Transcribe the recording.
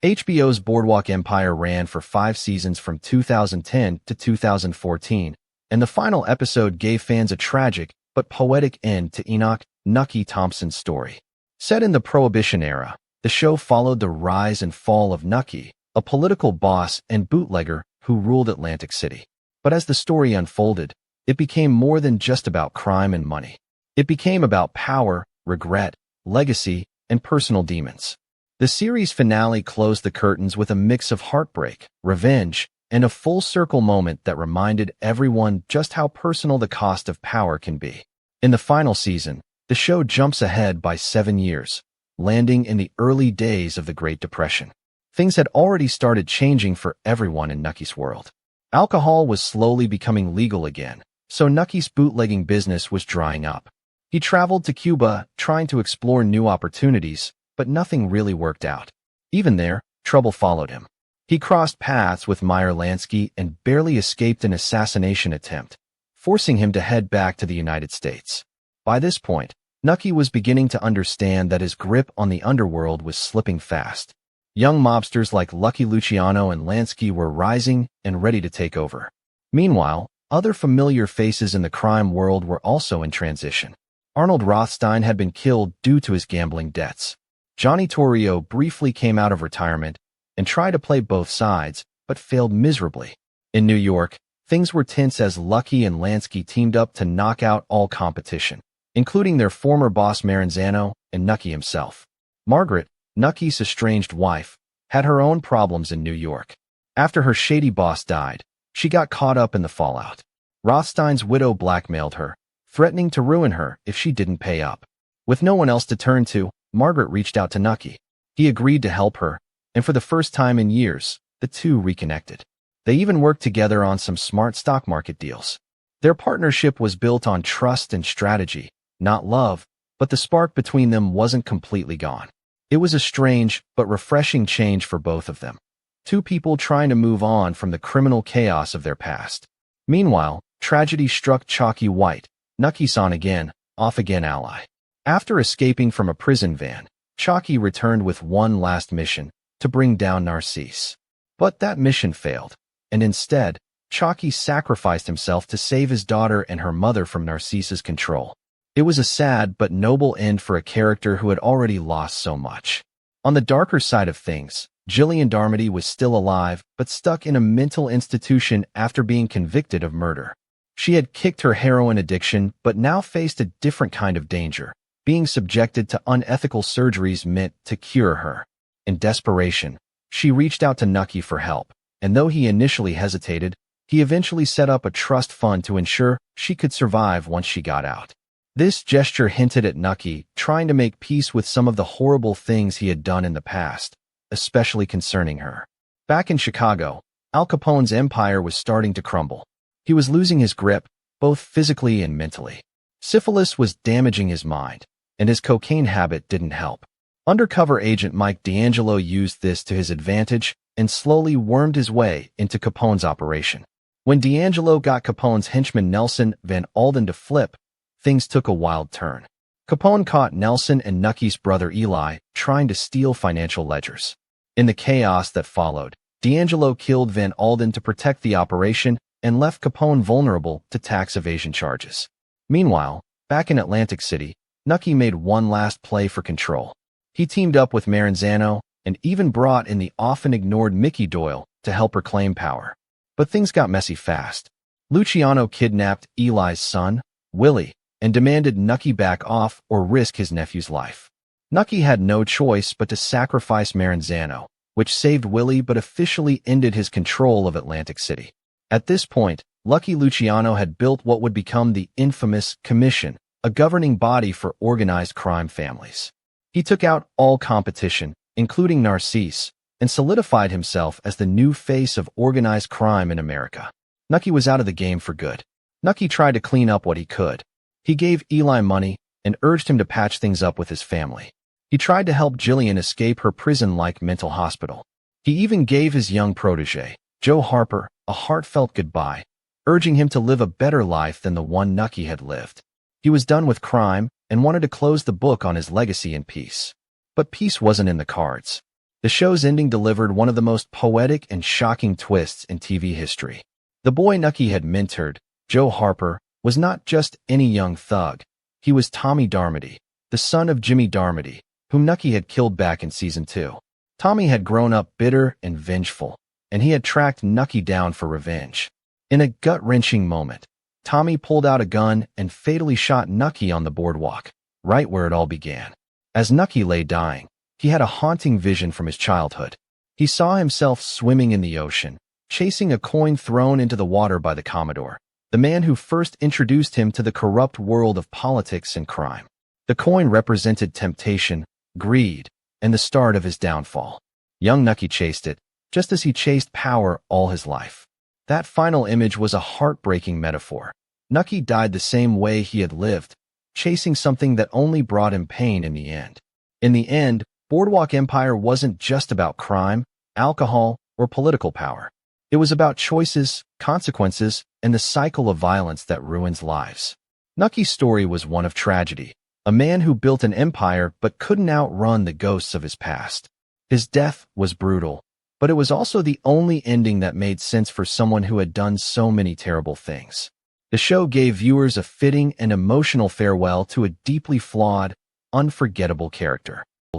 HBO's Boardwalk empire ran for 5 seasons from 2010 to 2014, and the final episode gave fans a tragic but poetic end to Nucky Thompson's story. Set in the Prohibition era, the show followed the rise and fall of Nucky, a political boss and bootlegger who ruled Atlantic City. But as the story unfolded, it became more than just about crime and money. It became about power, regret, legacy, and personal demons. The series finale closed the curtains with a mix of heartbreak, revenge, and a full-circle moment that reminded everyone just how personal the cost of power can be. In the final season, the show jumps ahead by 7 years, landing in the early days of the Great Depression. Things had already started changing for everyone in Nucky's world. Alcohol was slowly becoming legal again, so Nucky's bootlegging business was drying up. He traveled to Cuba, trying to explore new opportunities, but nothing really worked out. Even there, trouble followed him. He crossed paths with Meyer Lansky and barely escaped an assassination attempt, forcing him to head back to the United States. By this point, Nucky was beginning to understand that his grip on the underworld was slipping fast. Young mobsters like Lucky Luciano and Lansky were rising and ready to take over. Meanwhile, other familiar faces in the crime world were also in transition. Arnold Rothstein had been killed due to his gambling debts. Johnny Torrio briefly came out of retirement and tried to play both sides, but failed miserably. In New York, things were tense as Lucky and Lansky teamed up to knock out all competition, including their former boss Maranzano and Nucky himself. Margaret, Nucky's estranged wife, had her own problems in New York. After her shady boss died, she got caught up in the fallout. Rothstein's widow blackmailed her, threatening to ruin her if she didn't pay up. With no one else to turn to, Margaret reached out to Nucky. He agreed to help her, and for the first time in years, the two reconnected. They even worked together on some smart stock market deals. Their partnership was built on trust and strategy, not love, but the spark between them wasn't completely gone. It was a strange but refreshing change for both of them. Two people trying to move on from the criminal chaos of their past. Meanwhile, tragedy struck Chalky White, Nucky's on-again, off-again ally. After escaping from a prison van, Chalky returned with one last mission, to bring down Narcisse. But that mission failed, and instead, Chalky sacrificed himself to save his daughter and her mother from Narcisse's control. It was a sad but noble end for a character who had already lost so much. On the darker side of things, Gillian Darmody was still alive but stuck in a mental institution after being convicted of murder. She had kicked her heroin addiction but now faced a different kind of danger, being subjected to unethical surgeries meant to cure her. In desperation, she reached out to Nucky for help, and though he initially hesitated, he eventually set up a trust fund to ensure she could survive once she got out. This gesture hinted at Nucky trying to make peace with some of the horrible things he had done in the past, especially concerning her. Back in Chicago, Al Capone's empire was starting to crumble. He was losing his grip, both physically and mentally. Syphilis was damaging his mind, and his cocaine habit didn't help. Undercover agent Mike D'Angelo used this to his advantage and slowly wormed his way into Capone's operation. When D'Angelo got Capone's henchman Nelson Van Alden to flip, things took a wild turn. Capone caught Nelson and Nucky's brother Eli trying to steal financial ledgers. In the chaos that followed, D'Angelo killed Van Alden to protect the operation and left Capone vulnerable to tax evasion charges. Meanwhile, back in Atlantic City, Nucky made one last play for control. He teamed up with Maranzano and even brought in the often-ignored Mickey Doyle to help reclaim power. But things got messy fast. Luciano kidnapped Eli's son, Willie, and demanded Nucky back off or risk his nephew's life. Nucky had no choice but to sacrifice Maranzano, which saved Willie but officially ended his control of Atlantic City. At this point, Lucky Luciano had built what would become the infamous Commission, a governing body for organized crime families. He took out all competition, including Narcisse, and solidified himself as the new face of organized crime in America. Nucky was out of the game for good. Nucky tried to clean up what he could. He gave Eli money and urged him to patch things up with his family. He tried to help Gillian escape her prison-like mental hospital. He even gave his young protege, Joe Harper, a heartfelt goodbye, urging him to live a better life than the one Nucky had lived. He was done with crime and wanted to close the book on his legacy in peace. But peace wasn't in the cards. The show's ending delivered one of the most poetic and shocking twists in TV history. The boy Nucky had mentored, Joe Harper, was not just any young thug. He was Tommy Darmody, the son of Jimmy Darmody, whom Nucky had killed back in Season 2. Tommy had grown up bitter and vengeful, and he had tracked Nucky down for revenge. In a gut-wrenching moment, Tommy pulled out a gun and fatally shot Nucky on the boardwalk, right where it all began. As Nucky lay dying, he had a haunting vision from his childhood. He saw himself swimming in the ocean, chasing a coin thrown into the water by the Commodore, the man who first introduced him to the corrupt world of politics and crime. The coin represented temptation, greed, and the start of his downfall. Young Nucky chased it, just as he chased power all his life. That final image was a heartbreaking metaphor. Nucky died the same way he had lived, chasing something that only brought him pain in the end. In the end, Boardwalk Empire wasn't just about crime, alcohol, or political power. It was about choices, consequences, and the cycle of violence that ruins lives. Nucky's story was one of tragedy, a man who built an empire but couldn't outrun the ghosts of his past. His death was brutal, but it was also the only ending that made sense for someone who had done so many terrible things. The show gave viewers a fitting and emotional farewell to a deeply flawed, unforgettable character.